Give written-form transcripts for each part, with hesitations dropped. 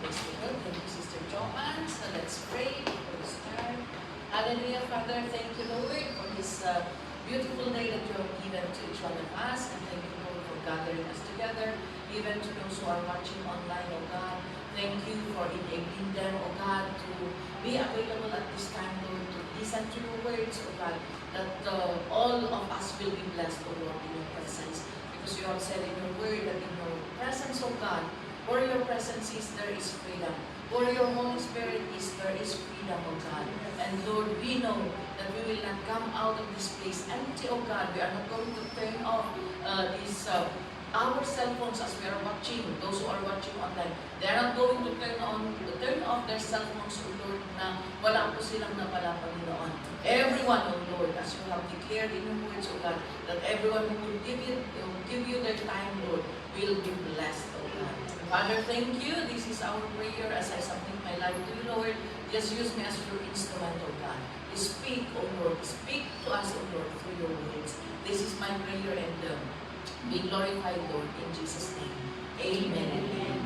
Praise the Lord. Thank you, Sister Joanne. So let's pray before we start. Hallelujah, Father. Thank you, Lord, for this beautiful day that you have given to each one of us. And thank you, Lord, for gathering us together, even to those who are watching online, oh God. Thank you for enabling them, oh God, to be available at this time, Lord, to listen to your words, oh God, that all of us will be blessed, oh Lord, in your presence. Because you have said in your word that in your presence, oh God, where your presence is, there is freedom. Where your Holy Spirit is, there is freedom, oh God. And Lord, we know that we will not come out of this place empty, oh God. We are not going to turn off our cell phones as we are watching, those who are watching online. They are not going to turn off their cell phones, oh Lord, na wala po silang napala, Panginoon. Everyone, oh Lord, as you have declared in your words, oh God, that everyone who will give you their time, Lord, will be blessed, oh God. Father, thank you. This is our prayer as I submit my life to you, Lord. Just use me as your instrument, oh God. Speak, oh Lord. Speak to us, oh Lord, through your words. This is my prayer and be glorified, Lord, in Jesus' name. Amen and amen.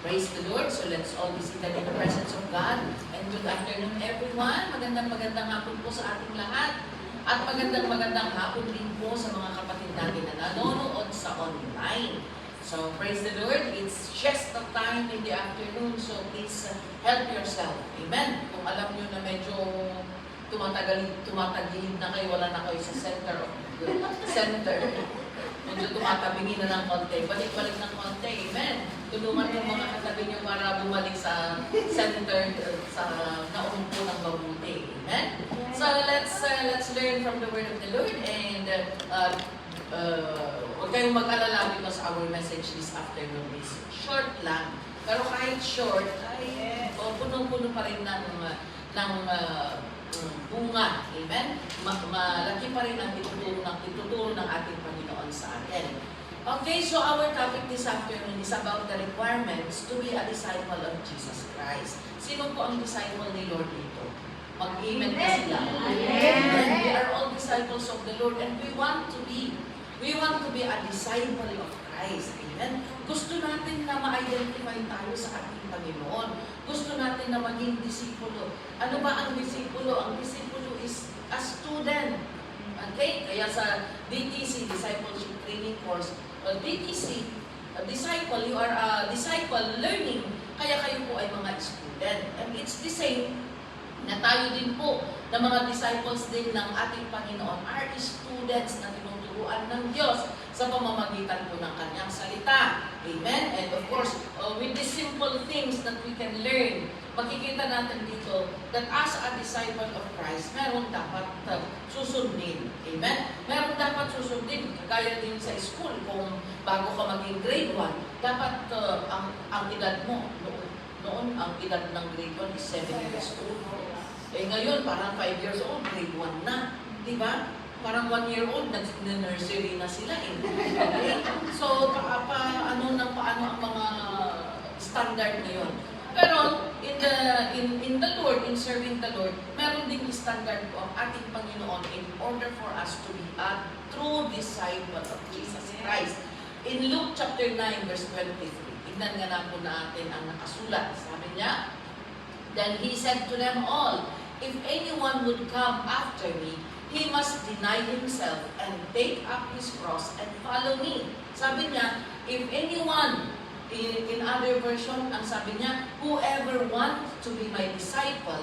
Praise the Lord. So let's all be seated in the presence of God. And good afternoon, everyone. Magandang hapon po sa ating lahat. At magandang hapon din po sa mga kapatid natin na nanonood sa online. So, praise the Lord. It's just the time in the afternoon. So, please help yourself. Amen. Kung alam nyo na medyo tumatagilid na kayo, wala na kayo sa center. Medyo tumatabingin na ng konti. Balik-balik ng konti. Amen. Tulungan yung mga katabi nyo para bumalik sa center, sa naumpo ng mabuti. Amen. So, let's learn from the word of the Lord. And huwag kayong mag-alala because our message this afternoon is short lang. Pero kahit short, ay punong-puno pa rin ng bunga. Amen? Malaki pa rin ang ituturo ng ating Panginoon sa atin. Okay, so our topic this afternoon is about the requirements to be a disciple of Jesus Christ. Sino po ang disciple ni Lord dito? Mag-amen ka sila. Amen. We are all disciples of the Lord and we want to be a disciple of Christ. Amen? Gusto natin na ma-identify tayo sa ating Panginoon. Gusto natin na maging disipulo. Ano ba ang disipulo? Ang disipulo is a student. Okay? Kaya sa DTC, Discipleship Training Course, DTC, a disciple, you are a disciple learning, kaya kayo po ay mga student. And it's the same na tayo din po, na mga disciples din ng ating Panginoon, are students na tinuturuan ng Diyos sa pamamagitan po ng Kanyang salita. Amen? And of course, with these simple things that we can learn, makikita natin dito that as a disciple of Christ, meron dapat susundin. Amen? Meron dapat susundin. Kagaya din sa school, kung bago ka maging grade 1, dapat ang edad mo, noon ang edad ng grade 1 is 7 years old. Ngayon, parang 5 years old, grade 1 na. Diba? Parang 1 year old, nag-nursery na sila. Okay? So, paano ang mga standard ngayon? Pero, in the Lord, in serving the Lord, meron ding standard po ang ating Panginoon in order for us to be a true disciple of Jesus Christ. In Luke chapter 9, verse 23, tignan nga na po natin ang nakasulat. Sabi niya, then he said to them all, if anyone would come after me, he must deny himself and take up his cross and follow me. Sabi niya, if anyone, in other version, ang sabi niya, whoever wants to be my disciple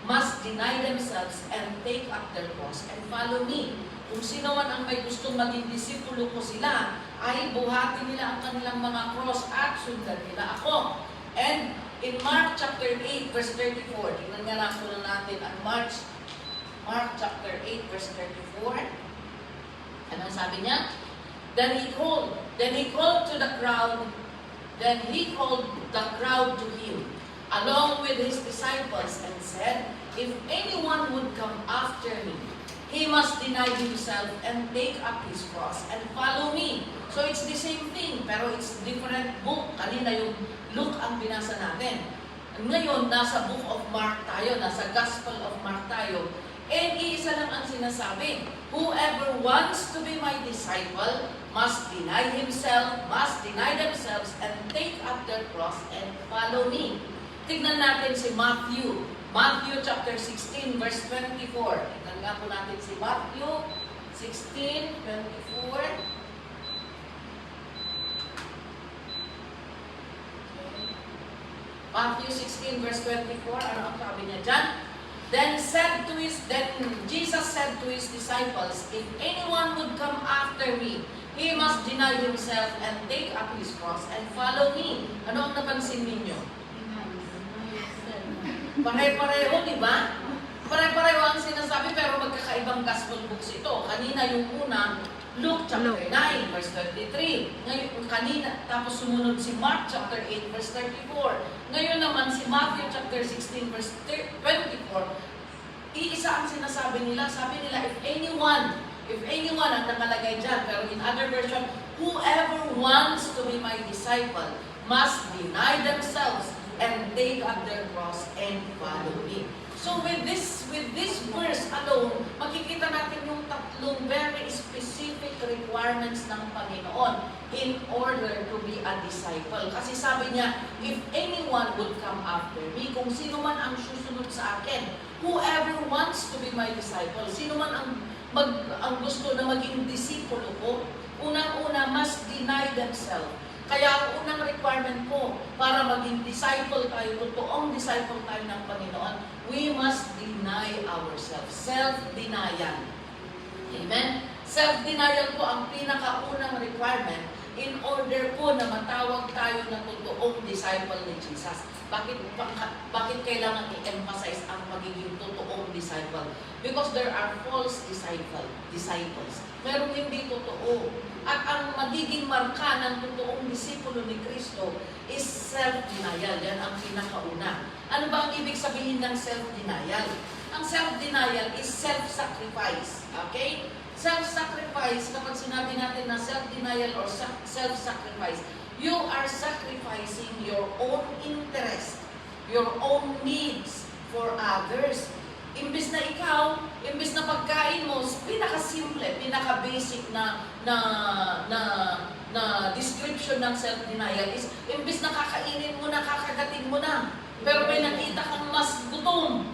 must deny themselves and take up their cross and follow me. Kung sino man ang may gustong maging disipulo ko sila, ay buhatin nila ang kanilang mga cross at sundan nila ako. And in Mark chapter 8, verse 34, tingnan nga lang po natin ang Mark chapter 8, verse 34. Anong sabi niya? Then he called to the crowd, then he called the crowd to him, along with his disciples, and said, if anyone would come after me, he must deny himself and take up his cross and follow me. So it's the same thing, pero it's different book. Kanina yung Luke ang binasa natin. Ngayon, nasa book of Mark tayo, nasa Gospel of Mark tayo. And iisa lang ang sinasabi, whoever wants to be my disciple must deny themselves, and take up their cross and follow me. Tignan natin si Matthew. Matthew chapter 16, verse 24. Tignan nga po natin si Matthew 16:24. Matthew 16, verse 24. Ano ang sabi niya dyan? Then Jesus said to his disciples, if anyone would come after me, he must deny himself and take up his cross and follow me. Ano ang napansin ninyo? Pare-pareho, di ba? Pare-pareho ang sinasabi pero magkakaibang gospel books ito. Kanina yung una, Luke chapter 9, verse 33. Ngayon, kanina, tapos sumunod si Mark chapter 8, verse 34. Ngayon naman si Matthew chapter 16, verse 24. Iisa ang sinasabi nila. Sabi nila, if anyone ang nakalagay dyan, pero in other version, whoever wants to be my disciple must deny themselves and take up their cross and follow me. So with this verse alone, makikita natin yung tatlong very specific requirements ng Panginoon in order to be a disciple. Kasi sabi niya, if anyone would come after me, kung sino man ang susunod sa akin, whoever wants to be my disciple, sino man ang gusto na maging disipulo ko, unang-una must deny themselves. Kaya ang unang requirement ko para maging disciple tayo, totoong disciple tayo ng Panginoon, we must deny ourselves. Self-denial. Amen? Self-denial po ang pinakaunang requirement in order po na matawag tayo na totoong disciple ni Jesus. Bakit kailangan i-emphasize ang magiging totoong disciple? Because there are false disciples. Merong hindi totoo. At ang magiging marka ng totoong disipulo ni Kristo is self-denial. Yan ang pinakauna. Ano ba ang ibig sabihin ng self-denial? Ang self-denial is self-sacrifice. Okay? Self-sacrifice, kapag sinabi natin na self-denial or self-sacrifice, you are sacrificing your own interest, your own needs for others. Imbis na pagkain mo, pinaka-simple, pinaka-basic na description ng self-denial is, imbis na kakainin mo na, kakagatin mo na, pero may nakita kang mas gutom.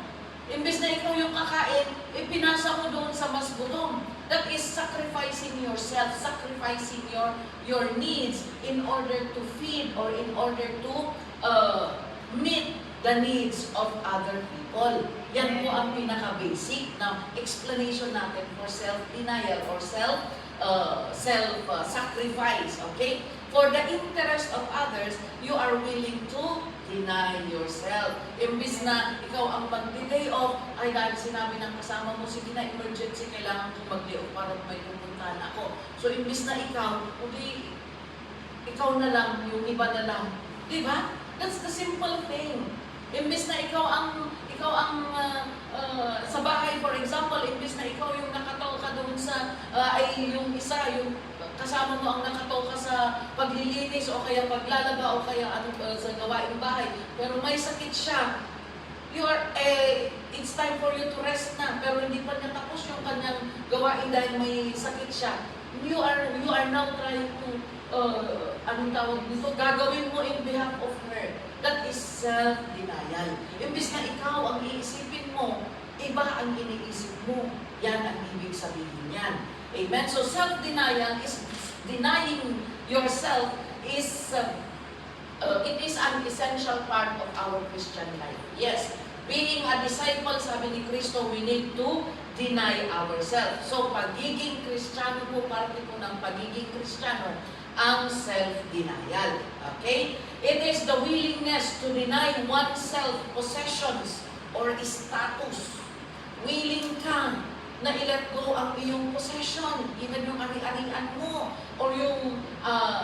Imbis na ikaw yung kakain, ipinasa mo doon sa mas gutom. That is sacrificing yourself, sacrificing your needs in order to feed or in order to meet the needs of other people. Yan po ang pinaka-basic na explanation natin for self-denial or self-sacrifice. Okay? For the interest of others, you are willing to deny yourself. Imbis na ikaw ang mag-day off, ay dahil sinabi ng kasama mo, sige na, emergency, kailangan ko mag-day off para may pupuntahan ako. So, imbis na ikaw na lang, yung iba na lang. Diba? That's the simple thing. Imbis na ikaw ang sa bahay, for example, imbis na ikaw yung nakataw ka doon sa, yung kasama mo ang nakataw ka sa paglilinis o kaya paglalaba o kaya sa gawaing bahay, pero may sakit siya, it's time for you to rest na, pero hindi pa niya tapos yung kanyang gawain dahil may sakit siya. You are now trying to, gagawin mo in behalf of her. That is self-denial. Imbis na ikaw ang iisipin mo, iba ang iniisip mo. Yan ang ibig sabihin yan. Amen? So self-denial is denying yourself it is an essential part of our Christian life. Yes, being a disciple, sabi ni Kristo, we need to deny ourselves. So pagiging Kristiyano po, parte po ng pagiging Kristiyano, ang self-denial. Okay? It is the willingness to deny oneself possessions or status. Willing ka na i-let go ang iyong possession, even yung ari-arian mo, or yung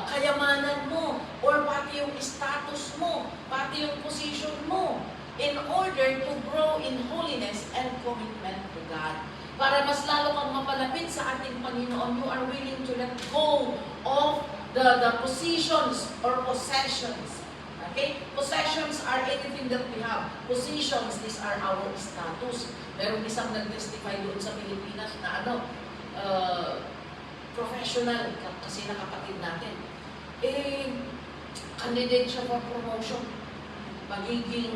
kayamanan mo, or pati yung status mo, pati yung position mo, in order to grow in holiness and commitment to God. Para mas lalo kang mapalapit sa ating Panginoon, you are willing to let go of the positions or possessions. Okay? Possessions are anything that we have. Positions, these are our status. Merong isang nag-testify doon sa Pilipinas na professional, kasi na kapatid natin, candidate siya for promotion. Magiging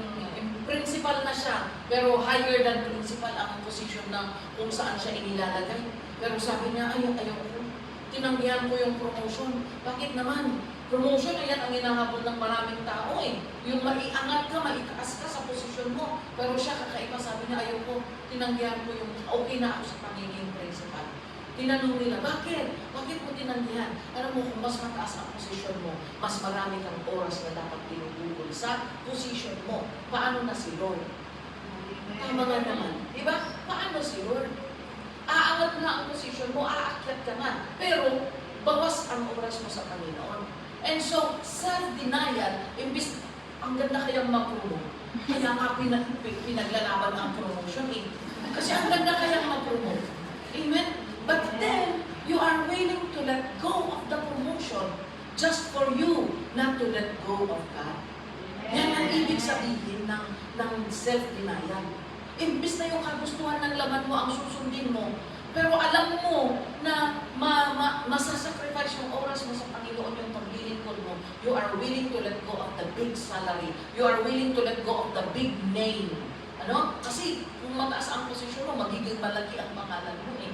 principal na siya, pero higher than principal ang position na kung saan siya inilalagay. Pero sabi niya, ayaw ko. Tinanggihan ko yung promotion. Bakit naman? Promotion na yan ang hinahabol ng maraming tao eh. Yung maiangat ka, maitaas ka sa posisyon mo. Pero siya kakaiba, sabi niya, ayaw ko. Tinanggihan ko yung okay na ako sa pagiging principal. Tinanong nila, bakit? Bakit mo tinanggihan? Alam mo, kung mas mataas ang posisyon mo, mas marami kang oras na dapat tinutugol sa posisyon mo. Paano na si Lord? Tama nga naman. Diba? Paano si Lord? Aangat na ang posisyon mo, aakyat ka na. Pero, bawas ang oras mo sa Panginoon. And so, self-denial, imbis, ang ganda kayang mag-promote. Kaya nga pinaglalaban ang promotion eh. Kasi ang ganda kayang mag-promote. Amen? But then, you are willing to let go of the promotion just for you not to let go of God. Yan ang ibig sabihin ng self-denial. Imbis na yung kagustuhan ng laman mo ang susundin mo, pero alam mo na masasacrifice yung oras mo sa Panginoon yung paglilingkod mo, you are willing to let go of the big salary. You are willing to let go of the big name. Ano? Kasi kung mataas ang posisyon mo, magiging malaki ang pangalan mo eh.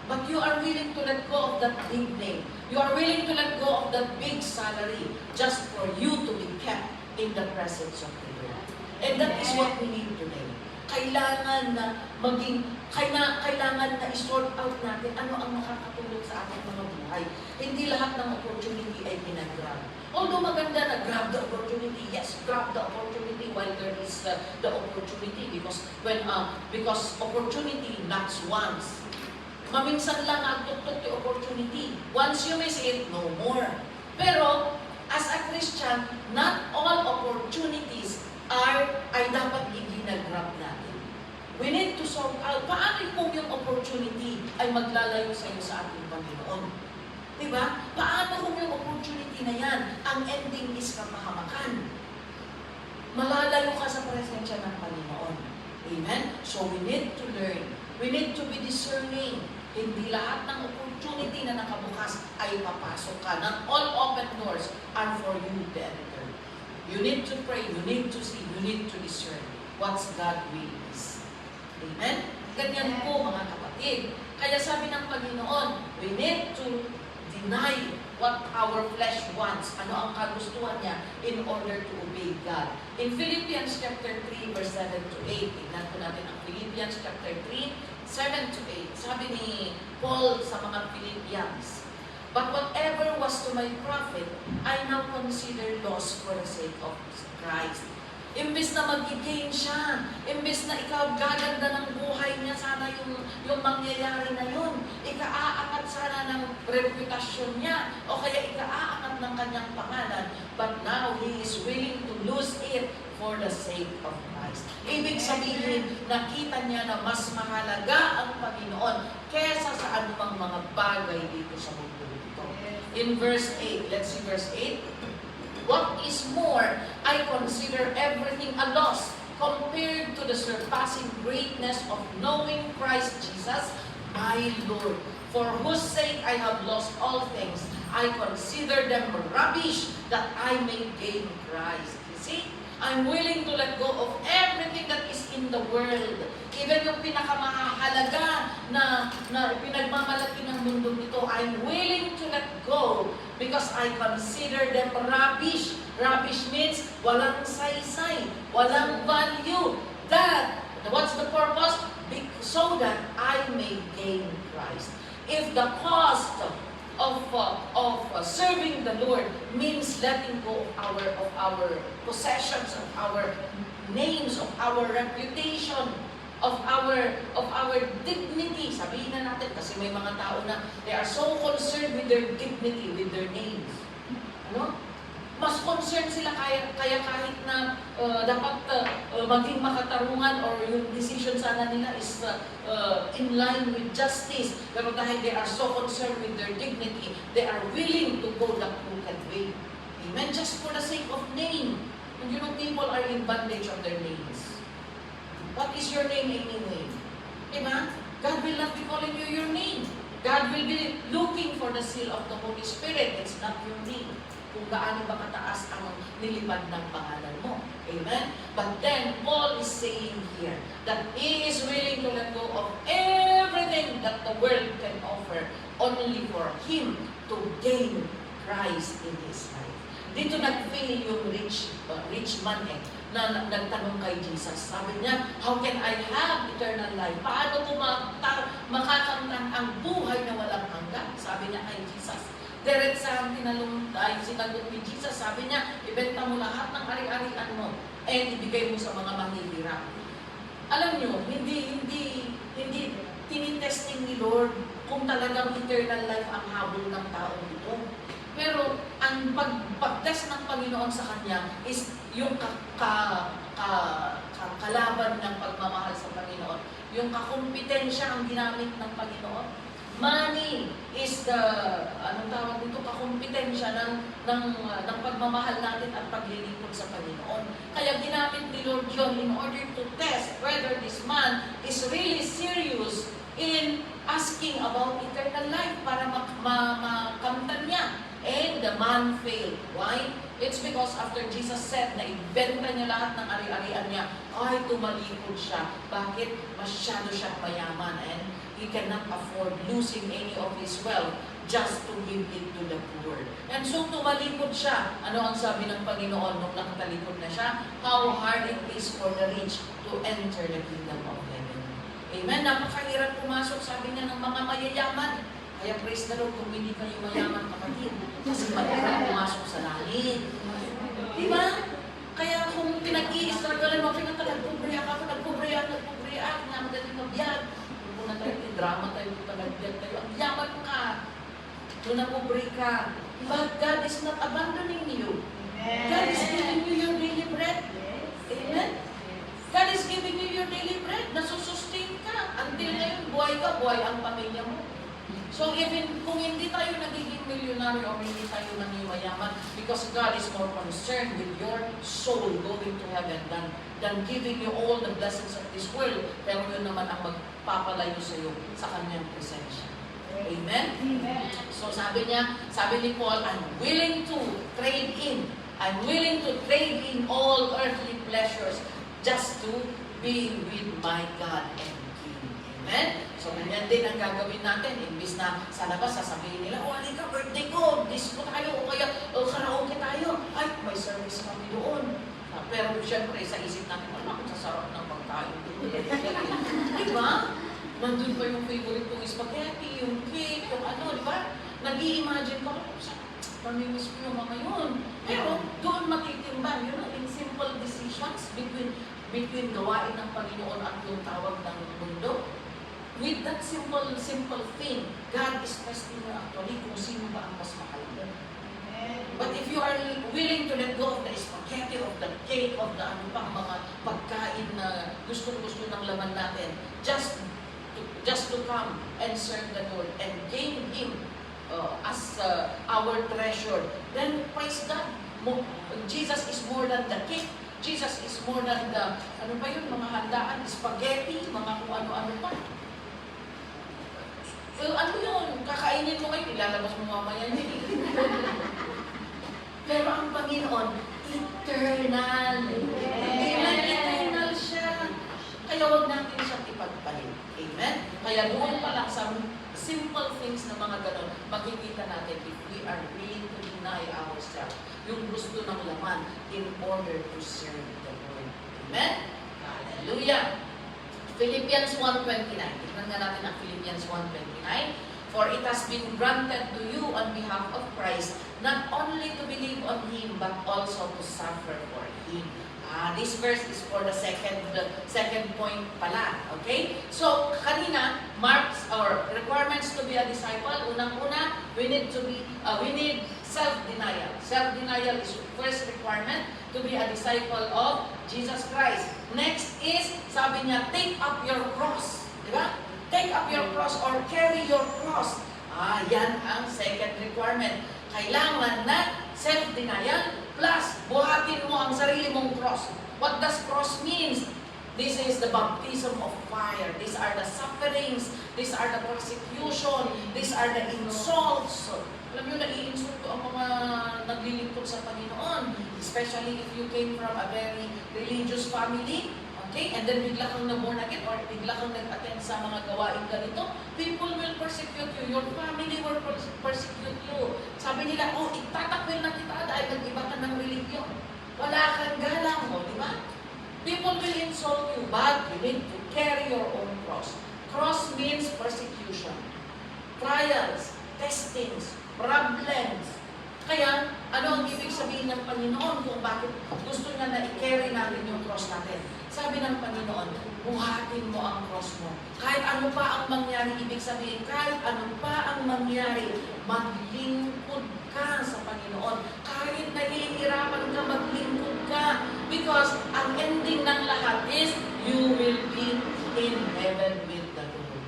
But you are willing to let go of that big name. You are willing to let go of that big salary just for you to be kept in the presence of the Lord. And that is what we need today. Kailangan na kailangan na i-sort out natin ano ang makakatulong sa ating mga buhay. Hindi lahat ng opportunity ay pinag-grab. Although maganda na grab the opportunity, yes, grab the opportunity while there is the opportunity because opportunity knocks once. Maminsan lang ang tuktok yung opportunity. Once you miss it, no more. Pero, as a Christian, not all opportunities ay dapat i-grab natin. We need to sort out, paano kung yung opportunity ay maglalayo sa iyo sa ating Panginoon? Diba? Paano kung yung opportunity na yan, ang ending is kapahamakan? Malalayo ka sa presensya ng Panginoon. Amen? So we need to learn. We need to be discerning. Hindi lahat ng opportunity na nakabukas ay papasok ka. Not all open doors are for you to enter. You need to pray, you need to see, you need to discern what's God's will is. Amen? Ganyan po mga kapatid. Kaya sabi ng Panginoon, we need to deny what our flesh wants. Ano ang kagustuhan niya in order to obey God. In Philippians chapter 3, verse 7 to 8, tignan po natin ang Philippians chapter 3, 7 to 8. Sabi ni Paul sa mga Philippians, but whatever was to my profit, I now consider loss for the sake of Christ. Imbis na mag-gain siya, imbis na ikaw gaganda ng buhay niya, sana yung mangyayari na yun, ikaaangat sana ng reputasyon niya, o kaya ikaaangat ng kanyang pangalan, but now he is willing to lose it for the sake of Christ. Ibig sabihin, nakita niya na mas mahalaga ang Panginoon kesa sa anumang mga bagay dito sa mundo dito. In verse 8, let's see verse 8. What is more, I consider everything a loss compared to the surpassing greatness of knowing Christ Jesus, my Lord, for whose sake I have lost all things. I consider them rubbish that I may gain Christ. You see? I'm willing to let go of everything that is in the world. Even yung pinakamahalaga na pinagmamalaki ng mundo nito, I'm willing to let go because I consider them rubbish. Rubbish means walang saysay, walang value. What's the purpose? So that I may gain Christ. If the cost of serving the Lord means letting go of our possessions, of our names, of our reputation, of our dignity. Sabihin na natin, kasi may mga tao na they are so concerned with their dignity, with their names. Ano? Mas concerned sila kaya kahit na dapat maging makatarungan or yung decision sana nila is in line with justice. Pero dahil they are so concerned with their dignity, they are willing to go the crooked way. Amen? Just for the sake of name. And you know, people are in bondage of their names. What is your name anyway? Diba? God will not be calling you your name. God will be looking for the seal of the Holy Spirit. It's not your name. Kung gaano ba kataas ang nilipad ng pangalan mo. Amen? But then, Paul is saying here that he is willing to let go of everything that the world can offer only for him to gain Christ in his life. Dito nag-fail yung rich man na nagtanong kay Jesus. Sabi niya, how can I have eternal life? Paano ko makakamtan ang buhay na walang hanggan? Sabi niya kay Jesus. Diretsang sinagot ni Jesus, sabi niya, ibenta mo lahat ng ari-arian mo and ibigay mo sa mga manghihirap. Alam niyo, hindi tinitesting ni Lord kung talagang eternal life ang habol ng tao dito. Pero ang pag-test ng Panginoon sa kanya is yung kalaban ng pagmamahal sa Panginoon. Yung kakumpetensya ang ginamit ng Panginoon. Money is the, anong tawag dito, kakumpetensya ng pagmamahal natin at paglilingkod sa Panginoon. Kaya ginamit ni Lord John in order to test whether this man is really serious in asking about eternal life para makamtan niya. And the man failed. Why? It's because after Jesus said na ibenta niya lahat ng ari-arian niya, ay tumalikod siya. Bakit? Masyado siyang mayaman and he cannot afford losing any of his wealth just to give it to the poor. And so tumalikod siya. Ano ang sabi ng Panginoon nung nakatalikod na siya? How hard it is for the rich to enter the kingdom of heaven. Amen? Napakahirap pumasok, sabi niya, ng mga mayayaman. Kaya praise the Lord kung hindi kayo mayaman, kapatid. Kasi mahirap pumasok sa langit. Diba? Kaya kung pinag-i-struggle mo, nagpubriya ka, nagpubriya, nga magaling mabiyag. Kung na tayo, drama tayo, nagbiyak tayo, ang yaman ka. Kung napubri ka. But God is not abandoning you. God is giving you your daily bread. Amen? God is giving you your daily bread. Nasusustain ka. Until ngayon, buhay ka, buhay ang pamilya mo. So even kung hindi tayo nagiging milyonaryo o hindi tayo naging mayaman, because God is more concerned with your soul going to heaven than giving you all the blessings of this world, pero yun naman ang magpapalayo sa iyo sa kanyang presensya. Amen? Amen? So sabi ni Paul, I'm willing to trade in all earthly pleasures just to be with my God and King. Amen? So, ganyan din ang gagawin natin. Imbis na sa labas, sasabihin nila, halika, birthday ko, disco tayo, o kaya karaoke tayo. Ay, may service kami doon. Pero syempre, sa isip natin, ang sasarap ng pagkain dito. Diba? Nandun pa yung favorite kong spaghetti, yung cake, yung ano, diba? Nag-i-imagine ko, pamimiss ko yung mga yun. Pero, doon matitimbang, yun, in simple decisions between gawain ng Panginoon at yung tawag ng mundo. With that simple thing, God is testing you actually kung sino ba ang mas mahal mo. But if you are willing to let go of the spaghetti, of the cake, of the ano pang mga pagkain na gusto ng laman natin, just to come and serve the Lord and gain Him as our treasure, then praise God. Jesus is more than the cake. Jesus is more than the, ano ba yun, mga handaan, spaghetti, mga kung ano-ano pa. Well, ano yun? Kakainin mo kayo, ilalabas mo mamaya yun. Pero ang Panginoon, eternal. Amen? Eternal siya. Kaya huwag natin siyang ipagpalit. Amen? Kaya doon pa lang sa simple things na mga ganon, makikita natin if we are willing to deny ourselves, yung gusto ng laman in order to serve the Lord. Amen? Hallelujah! Philippians 1:29. Tignan nga natin ang Philippians 1:29. For it has been granted to you on behalf of Christ, not only to believe on Him, but also to suffer for Him. This verse is for the second point pala. Okay? So, kanina, marks or requirements to be a disciple. Unang-una, we need self-denial. Self-denial is first requirement to be a disciple of Jesus Christ. Next is, sabi niya, take up your cross. Diba? Take up your cross or carry your cross. Yan ang second requirement. Kailangan na self-denial plus buhatin mo ang sarili mong cross. What does cross means? This is the baptism of fire. These are the sufferings. These are the persecution. These are the insults. Alam nyo, nai-insult ko ang mga naglilingkod sa Panginoon. Especially if you came from a very religious family. Okay? And then bigla kang na-born again or bigla kang nag-attend sa mga gawain ganito. People will persecute you. Your family will persecute you. Sabi nila, oh, itatakwil na kita dahil nag-iba ka ng religion. Wala kang galang mo, di ba? People will insult you, but you need to carry your own cross. Cross means persecution, trials, testings, problems. Kaya, ano ang ibig sabihin ng Panginoon kung bakit gusto niya na i-carry natin yung cross natin? Sabi ng Panginoon, buhatin mo ang cross mo. Kahit ano pa ang mangyari, ibig sabihin, kahit ano pa ang mangyari, maglingkod ka sa Panginoon. Kahit nahihirapan ka, maglingkod ka. Because ang ending ng lahat is, you will be in heaven with the Lord.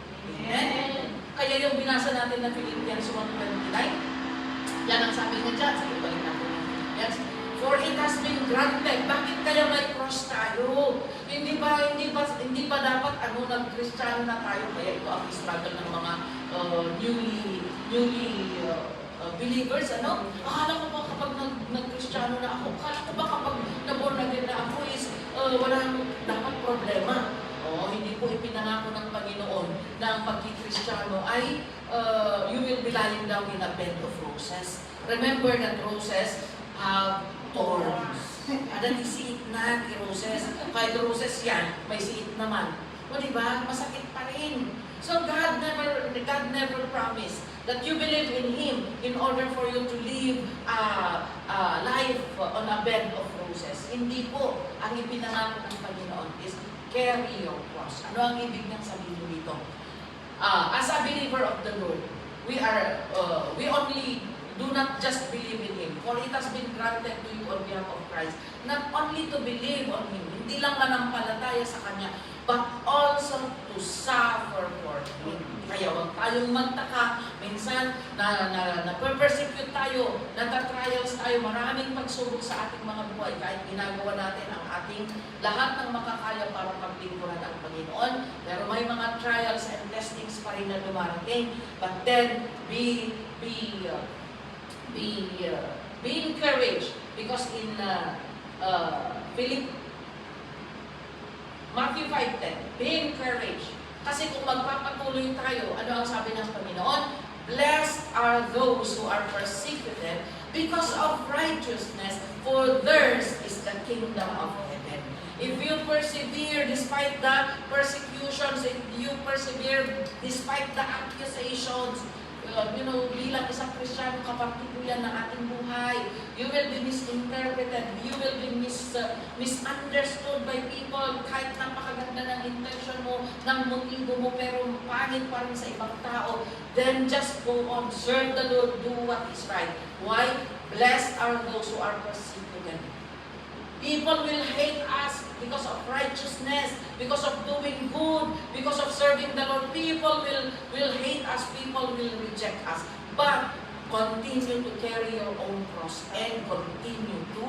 Amen? Kaya yung binasa natin na Philippians 1:29, yan ang sabi niya dyan. Sabi balik natin yung Philippians. For it has been granted. Bakit kaya may cross tayo? Hindi ba dapat nag-Kristiyano na tayo? Kaya ito ang struggle ng mga newly believers, ano? Akala ko ba kapag nag-Kristiyano na ako, akala ko ba kapag na-born again na ako is wala dapat problema. Hindi po ipinangako ng Panginoon na ang pagki-Kristiyano ay you will be lying down in a bed of roses. Remember that roses have thorns. Ada di siit na di roses. Kahit roses yan, may siit naman. O diba? Masakit pa rin. So God never promised that you believe in Him in order for you to live a life on a bed of roses. Hindi po. Ang ipinangako ng Panginoon is carry your cross. Ano ang ibig niyang sabihin dito? As a believer of the Lord, we only do not just believe in Him, for it has been granted to you on behalf of Christ, not only to believe on Him, hindi lang manampalataya sa Kanya, but also to suffer for Him. Kaya huwag tayong magtaka, minsan na-persecute tayo, nata-trials tayo, maraming pagsubok sa ating mga buhay, kahit ginagawa natin ang ating lahat ng makakaya para paglingkuran ang Panginoon, pero may mga trials and testings pa rin na dumarating, but then be encouraged, because in Matthew 5:10, be encouraged. Kasi kung magpapatuloy tayo, ano ang sabi ng Panginoon? Blessed are those who are persecuted because of righteousness, for theirs is the kingdom of heaven. If you persevere despite the persecutions, if you persevere despite the accusations, bilang isang Kristiyano, kapartito yan ng ating buhay. You will be misinterpreted. You will be misunderstood by people. Kahit napakaganda ng intention mo, ng motibo mo, pero pangit pa rin sa ibang tao. Then just go on. Serve the Lord. Do what is right. Why? Blessed are those who are persecuted. People will hate us because of righteousness, because of doing good, because of serving the Lord. People will hate us, people will reject us. But continue to carry your own cross and continue to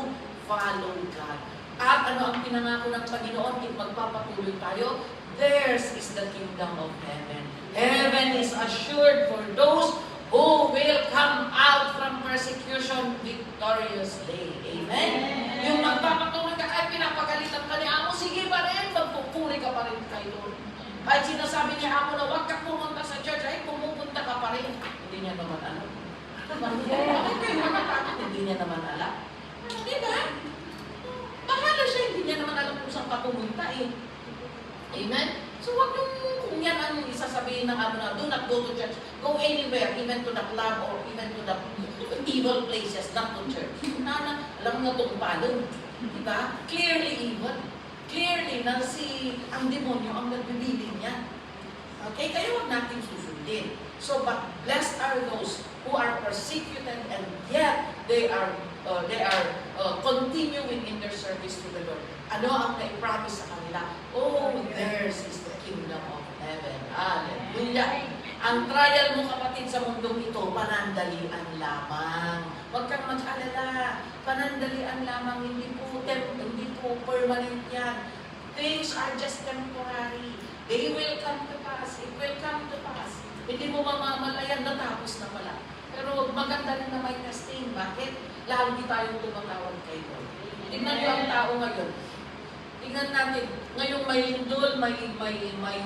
follow God. At ano ang pinangako ng Panginoon? If magpapatuloy tayo, theirs is the kingdom of heaven. Heaven is assured for those who will come out from persecution victoriously. Amen? Yung magpapatuloy ka, ay pinapagalitan ka ni Amo, sige pa rin, magpupuri ka pa rin kay Lord. Kahit sinasabi ni Amo na huwag ka pumunta sa church, ay pumupunta ka pa rin. Hindi niya naman alam. Bakit kayo nakatakot? Hindi niya naman alam. Di ba? Bahala siya, hindi niya naman alam kung saan ka pumunta eh. Amen? So wag yung kung yan ang isasabihin ng Amo na, do not go to church. Go anywhere, even to the club or even to the evil places, not to church. Alam na itong palong. Diba? Clearly evil. Clearly na ang demonyo ang nagbibiling niya. Okay? Kaya huwag natin susundin. So, but blessed are those who are persecuted and yet they are continuing in their service to the Lord. Ano ang na-promise sa kanila? Oh, theirs is the kingdom of heaven. Hallelujah. Ang trial mo, kapatid, sa mundong ito, panandalian lamang. Huwag kang mag-alala. Panandalian lamang, hindi po permanent yan. things are just temporary. They will come to pass. It will come to pass. Hindi mo mamamalayan, natapos na pala. Pero maganda rin na may testing. Bakit? Lagi tayong tumatawag kay Lord. Tingnan niyo ang tao ngayon. Tingnan natin, ngayong may lindol, may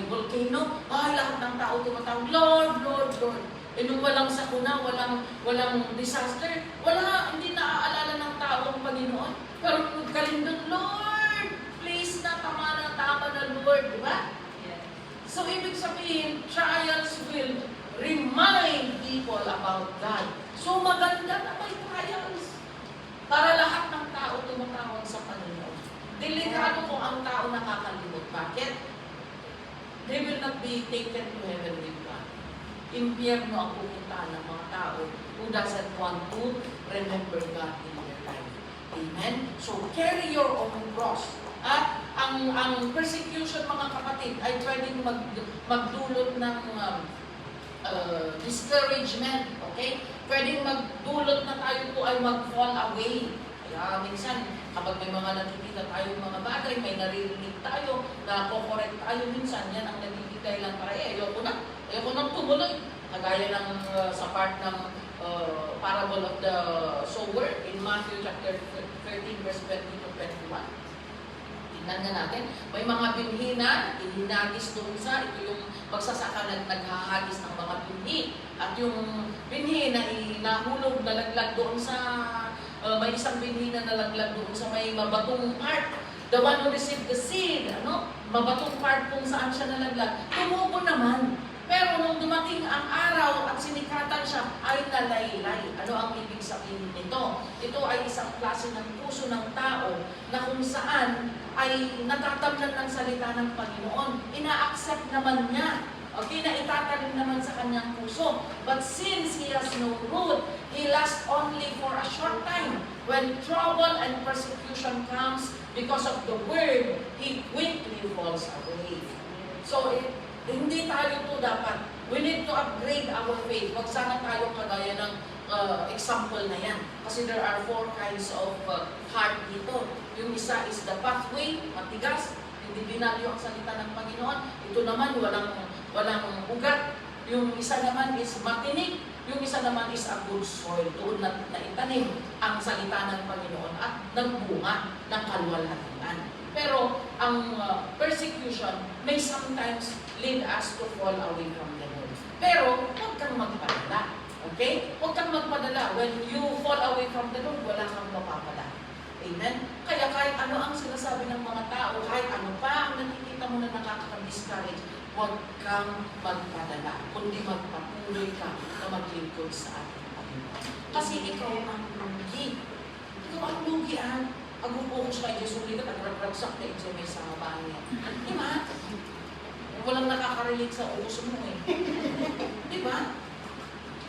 volcano, lahat ng tao tumatawag, Lord, Lord, Lord. E nung walang sakuna, walang disaster, hindi naaalala ng tao ang Panginoon. Pero kalindol, Lord, please na, tama na Lord, di ba? So, ibig sabihin, trials will remind people about God. So, maganda na may trials. Para lahat ng tao tumatawag sa Panginoon. Delikado kung ang tao nakakalimot. Bakit? They will not be taken to heaven with God. Impyerno ang pupuntahan ng mga tao who doesn't want to remember God in their life. Amen? So, carry your own cross. At ang persecution, mga kapatid, ay pwedeng magdulot ng discouragement. Okay? Pwedeng magdulot na tayo po ay mag-fall away. Kaya minsan, kapag may mga nakikita tayong mga bagay, may naririnig tayo, na correct tayo minsan, yan ang nabibigay lang para, ayoko nang tumuloy. Kagaya ng sa part ng parable of the sower in Matthew chapter 13, verse 20 to 21. Tingnan nga natin, may mga binhi na ihinagis doon sa, ito yung magsasaka na naghahagis ng mga binhi. At yung binhi na nahulog, nalaglag doon sa, may isang binhi na nalaglag doon sa may mabatong part. The one who received the seed, mabatong part kung saan siya nalaglag, tumubo naman. Pero nung dumating ang araw at sinikatan siya, ay nalaylay. Ano ang ibig sabihin nito? Ito ay isang klase ng puso ng tao na kung saan ay natatamnan ng salita ng Panginoon. Ina-accept naman niya. Okay, na itatanim naman sa kanyang puso. But since he has no root, he lasts only for a short time. When trouble and persecution comes because of the word, he quickly falls away. So, hindi tayo to dapat. We need to upgrade our faith. Huwag sana tayo kagaya ng example na yan. Kasi there are 4 kinds of heart dito. Yung isa is the pathway, matigas, hindi binalyo ang salita ng Panginoon. Ito naman, walang ugat. Yung isa naman is matinik. Yung isa naman is a good soil. Doon na itanim ang salita ng Panginoon at nagbunga ng kalwalhatian. Pero ang persecution may sometimes lead us to fall away from the Lord. Pero huwag kang magpadala. Okay? Huwag kang magpadala. When you fall away from the Lord, wala kang mapapala. Amen? Kaya kahit ano ang sinasabi ng mga tao, kahit ano pa ang nakikita mo na nakaka-discourage, huwag kang magpadala. Kundi magpatuloy ka na maglingkod sa ating Panginoon. Kasi ikaw ang lugi. Ikaw ang lugian. Pag-upokus kay Jesus, hindi ka nagragsak na ito may sa bahay niya. Di ba? Walang nakaka-relate sa uso mo eh. Di ba?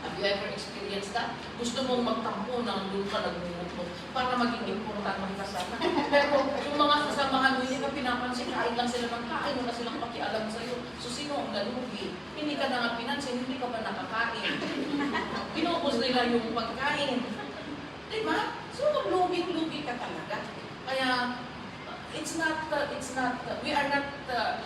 Have you ever experienced that? Gusto mong magtampo na doon ka nagmumukmuk para maging importante ka sana. Pero yung mga kasamahan mo, hindi ka pinapansin, kain lang sila ng kain, wala silang pakialam sa'yo. So sino ang nalugi? Hindi ka na nga pinansin, hindi ka pa nakakain. Pinupos nila yung pagkain. Di ba? So lugi-lugi ka talaga. Kaya we are not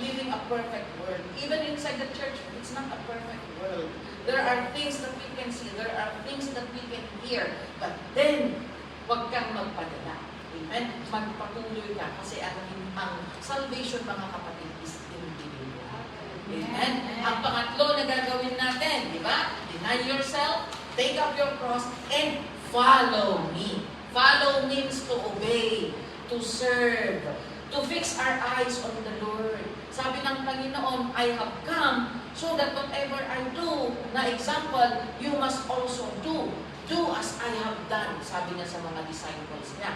living a perfect world. Even inside the church, it's not a perfect world. There are things that we can see, there are things that we can hear, but then, huwag kang magpadala. Amen? Magpatuloy ka kasi ang salvation, mga kapatid, is individual. Amen? Ang pangatlo na gagawin natin, di ba? Deny yourself, take up your cross, and follow me. Follow means to obey, to serve, to fix our eyes on the Lord. Sabi ng Panginoon, I have come so that whatever I do, na example, you must also do. Do as I have done, sabi niya sa mga disciples niya.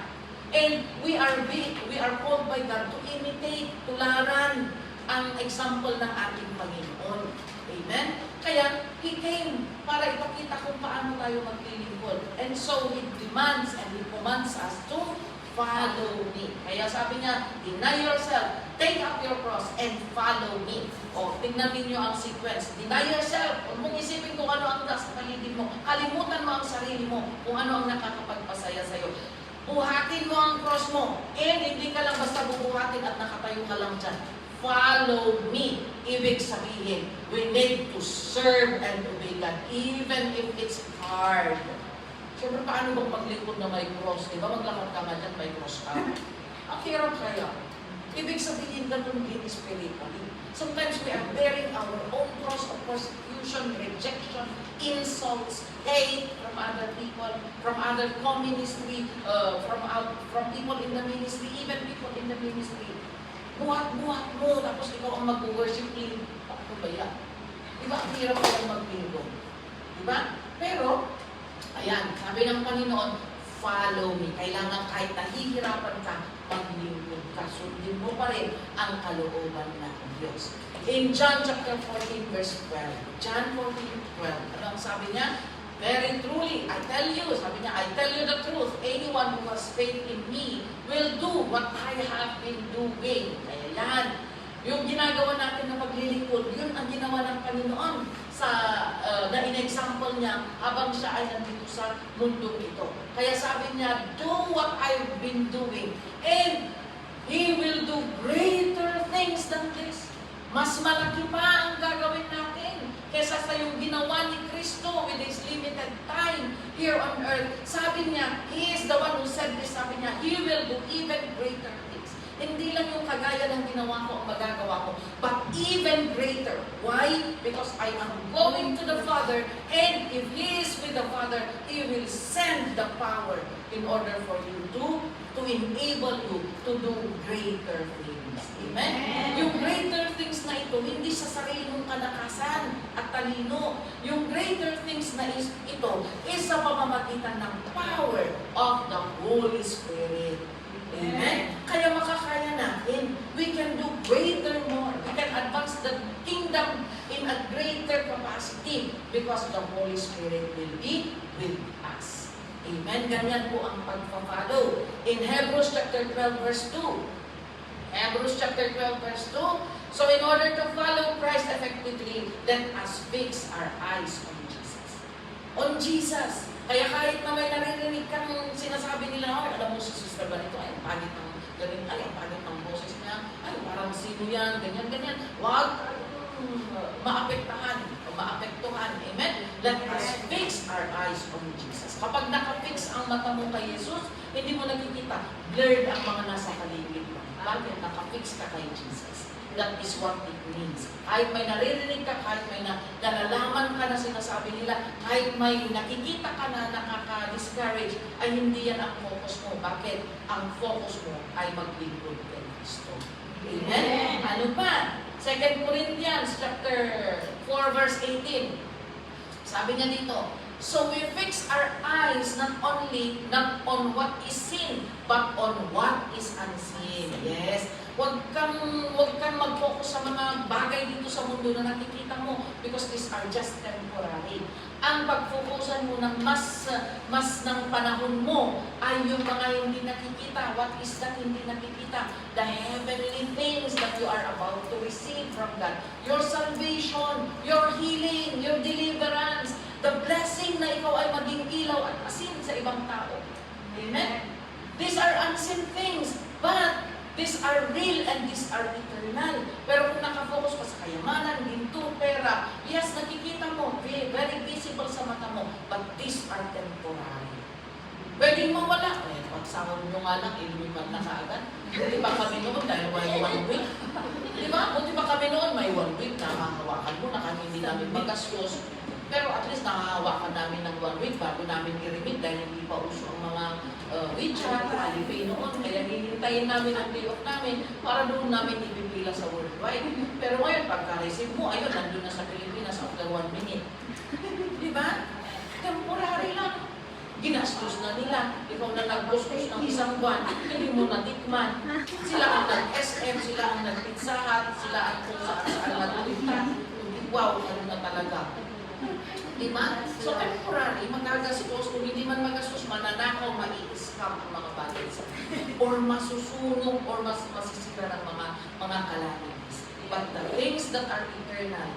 And we are called by God to imitate, tularan ang example ng ating Panginoon. Amen? Kaya, He came para ipakita kung paano tayo maglilingkod. And so, He demands and He commands us to follow me. Kaya sabi niya, deny yourself, take up your cross, and follow me. O, tingnan ninyo ang sequence. Deny yourself. Huwag mong isipin kung ano ang nasa paligid mo. Kalimutan mo ang sarili mo kung ano ang nakakapagpasaya sa'yo. Buhatin mo ang cross mo. And hindi ka lang basta bubuhatin. natin at nakatayo ka lang dyan. Follow me. Ibig sabihin, we need to serve and obey God, even if it's hard. Siyempre, paano bang maglingkod na may cross? Di ba? Maglakad ka nga dyan, may cross ka. Ang hirap kaya. Ibig sabihin, ganun din spiritually. Sometimes we are bearing our own cross of persecution, rejection, insults, hate from other people, from other co-ministry, from people in the ministry, even people in the ministry. Buhat-buhat mo, tapos ikaw ang mag-worship lead. Ano ba yan? Diba, ang hirap ko lang maglingkod. Diba? Pero, ayan, sabi ng Panginoon, follow me. Kailangan kahit nahihirapan ka, maglingkod ka. Sundin mo pa rin ang kalooban ng Diyos. In John chapter 14, verse 12. John 14:12. Ano ang sabi niya? Very truly, I tell you, sabi niya, I tell you the truth, anyone who has faith in me will do what I have been doing. Kaya yan, yung ginagawa natin na paglilingkod, yun ang ginawa ng Panginoon sa na in-example niya habang siya ay nandito sa mundong ito. Kaya sabi niya, do what I've been doing, and He will do greater things than this. Mas malaki pa ang gagawin natin kesa sa yung ginawa ni Kristo with His limited time here on earth. Sabi niya, He is the one who said this, sabi niya, He will do even greater things. Hindi lang yung kagaya ng ginawa ko ang magagawa ko, but even greater. Why? Because I am going to the Father, and if He is with the Father, He will send the power in order for you to enable you to do greater things. Amen? Yung greater things na ito, hindi sa sarili mong kalakasan at talino. Yung greater things na ito is sa pamamagitan ng power of the Holy Spirit. Amen? Kaya makakaya natin. We can do greater more. We can advance the kingdom in a greater capacity because the Holy Spirit will be with us. Amen? Ganyan po ang pagpafollow. In Hebrews chapter 12 verse 2. Hebrews chapter 12 verse 2. So in order to follow Christ effectively, let us fix our eyes on Jesus. On Jesus. Kaya kahit na may naririnig kang sinasabi nila, ay, alam mo si Sister Banito, ay, ang pangit ng galing, ay, ang pangit ng boses niya, ay, parang sino yan, ganyan, ganyan. Huwag maapektahan o maapektuhan. Amen? Let us fix our eyes on Jesus. Kapag nakafix ang mata mo kay Jesus, hindi mo nakikita, blurred ang mga nasa paligid mo. Bakit? Nakafix ka kay Jesus. That is what it means. Kahit may naririnig ka, kahit may nalalaman ka na sinasabi nila, kahit may nakikita ka na nakaka-discourage, ay hindi yan ang focus mo. Bakit? Ang focus mo ay maglingkod kay Kristo. Amen? Ano pa? 2 Corinthians chapter 4 verse 18. Sabi niya dito, so we fix our eyes not on what is seen, but on what is unseen. Yes. Huwag kang mag-focus sa mga bagay dito sa mundo na nakikita mo because these are just temporary. Ang pag-focusan mo ng mas ng panahon mo ay yung mga hindi nakikita. What is that hindi nakikita? The heavenly things that you are about to receive from God. Your salvation, your healing, your deliverance, the blessing na ikaw ay maging ilaw at asin sa ibang tao. Amen? These are unseen things, but these are real and these are eternal. Pero kung nakafocus ka sa kayamanan, ginto, pera, yes, nakikita mo, very visible sa mata mo, but these are temporary. Pwedeng mawala. Eh, pagsahod nyo nga lang, ilumipat na kaagad. Buti ba kami noon dahil may 1 week? Di ba? Buti ba kami noon may 1 week na makahawakan mo na kami hindi namin magastos. Pero at least nakahawakan namin ng 1 week bago namin i-remit dahil hindi pa uso ang mga WeChat, Alipay noon. Kaya hihintayin namin ang day off namin para doon namin ipipila sa worldwide. Pero ngayon, pagka-receive mo, ayun, nandun na sa Pilipinas after 1 minute. Di ba? Temporary lang. Ginastos na nila. Ikaw na nag-bustos ng isang buwan, hindi mo natikman. Sila ang nag-SM, sila ang nag-pizza hut, sila ang kung saan nag-ulitan. Wow, ano na talaga. Diba? So temporary, magagastos, kung hindi man magastos, mananakaw, mai-scam ang mga bagay sa or masusunog, or masisira ng mga calamities. But the things that are eternal,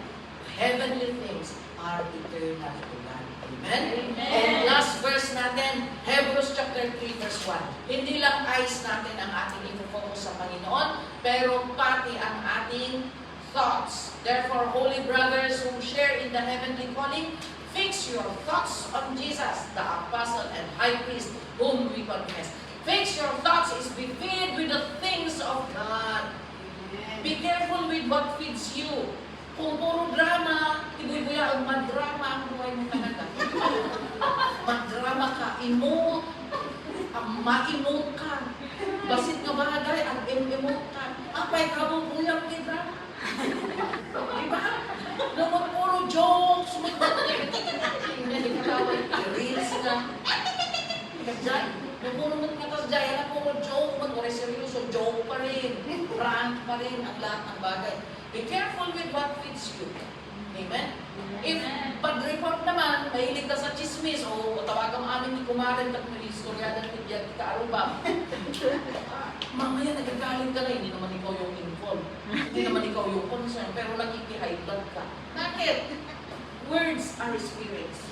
heavenly things, are eternal to God. Amen? Amen? And last verse natin, Hebrews chapter 3 verse 1. Hindi lang eyes natin ang ating i-focus sa Panginoon, pero pati ang ating thoughts. Therefore, holy brothers who share in the heavenly calling, fix your thoughts on Jesus, the apostle and high priest whom we confess. Fix your thoughts is be filled with the things of God. Be careful with what feeds you. Kung puro drama, ibuy-buya ang madrama ang buhay mo talaga. Madrama ka, emote, ma-emote ka. Basit nga bagay, ang emote ka. Apay ka mo buyang ni drama. Diba? Naman puro jokes, reels na. Diyan, nung puro magkatas dyan, yan puro joke, mag-ore seryoso, joke pa rin, prank pa rin ang lahat ng bagay. Be careful with what feeds you. Amen? If pag-report naman, mahilig ka sa chismis, o tawagan mo amin ni Kumaren, tapos may istorya ng media, kaarubang. Mamaya nagagalit ka na, hindi naman ikaw yung involved. Hindi naman ikaw yung concern, pero nagkiki-high blood ka. Bakit? Words are spirits.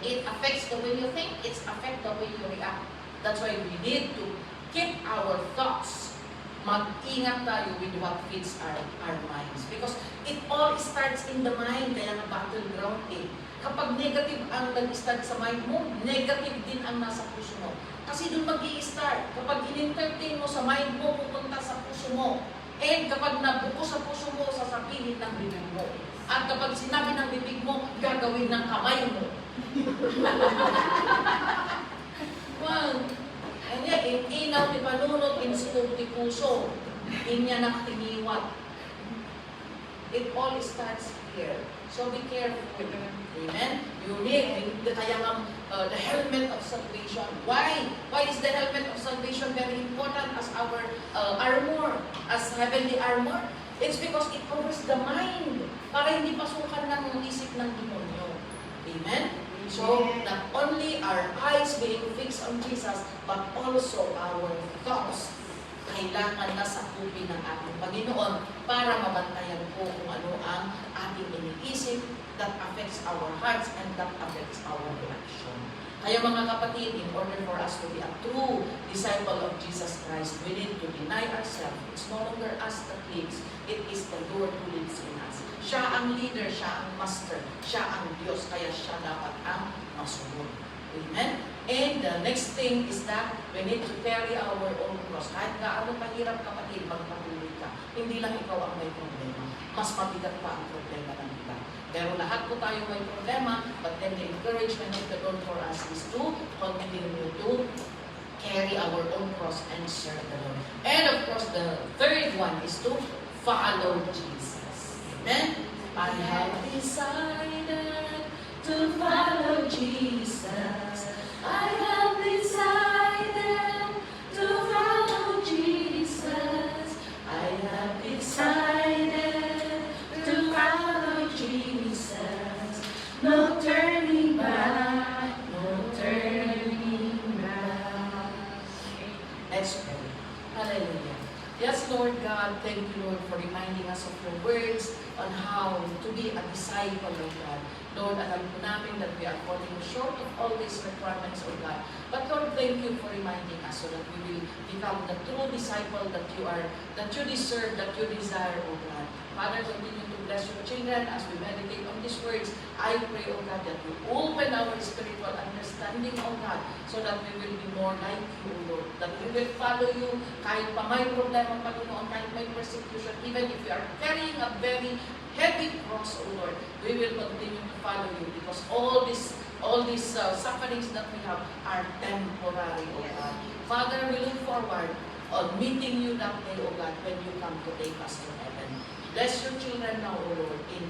It affects the way you think, it affects the way you react. That's why we need to keep our thoughts. Mag-ingat tayo with what feeds our minds. Because it all starts in the mind, kaya nga battleground eh. Kapag negative ang nag-start sa mind mo, negative din ang nasa puso mo. Kasi doon mag-i-start. Kapag in-entertain mo sa mind mo, pupunta sa puso mo. And kapag nabuko sa puso mo, sasabihin ng bibig mo. At kapag sinabi ng bibig mo, gagawin ng kamay mo. Well, kanya, inaw ni panunod, insulog ti puso, inya nakatiniwat. It all starts here. So be careful. Amen? You need the the helmet of salvation. Why? Why is the helmet of salvation very important as our armor, as heavenly armor? It's because it covers the mind para hindi pasukan ng isip ng demonyo. Amen? So, not only our eyes being fixed on Jesus, but also our thoughts kailangan na sakupin ng ating Panginoon para mabantayan po kung ano ang ating iniisip that affects our hearts and that affects our reaction. Kaya mga kapatid, in order for us to be a true disciple of Jesus Christ, we need to deny ourselves. It's no longer us that lives, it is the Lord who lives in us. Siya ang leader, siya ang master, siya ang Diyos, kaya siya dapat ang masunod. Amen? And the next thing is that we need to carry our own cross. Kahit gaano pahirap kapatid, magpatuloy ka. Hindi lang ikaw ang may problema. Mas mabigat pa ang problema ng iba. Pero lahat po tayo may problema, but then the encouragement of the Lord for us is to continue to carry our own cross and serve the Lord. And of course, the third one is to follow Jesus. Amen? I have decided to follow Jesus. I have decided to follow Jesus. I have decided to follow Jesus. No turning back, no turning back. Let's pray. Hallelujah. Yes, Lord God, thank you, Lord, for reminding us of your words on how to be a disciple of God. Lord, alam po namin that we are falling short of all these requirements, O God. But Lord, thank you for reminding us so that we will become the true disciple that you are, that you deserve, that you desire, O God. Father, continue to bless your children as we meditate on these words. I pray, O God, that you open our spiritual understanding, O God, so that we will be more like you, O Lord. That we will follow you kahit pa may problema, Panginoon, kahit may persecution, even if we are carrying a very heavy cross, O Lord, we will continue to follow you because all these sufferings that we have are temporary, O God. Father, we look forward on meeting you that day, O God, when you come to take us to heaven. Bless your children now, O Lord, in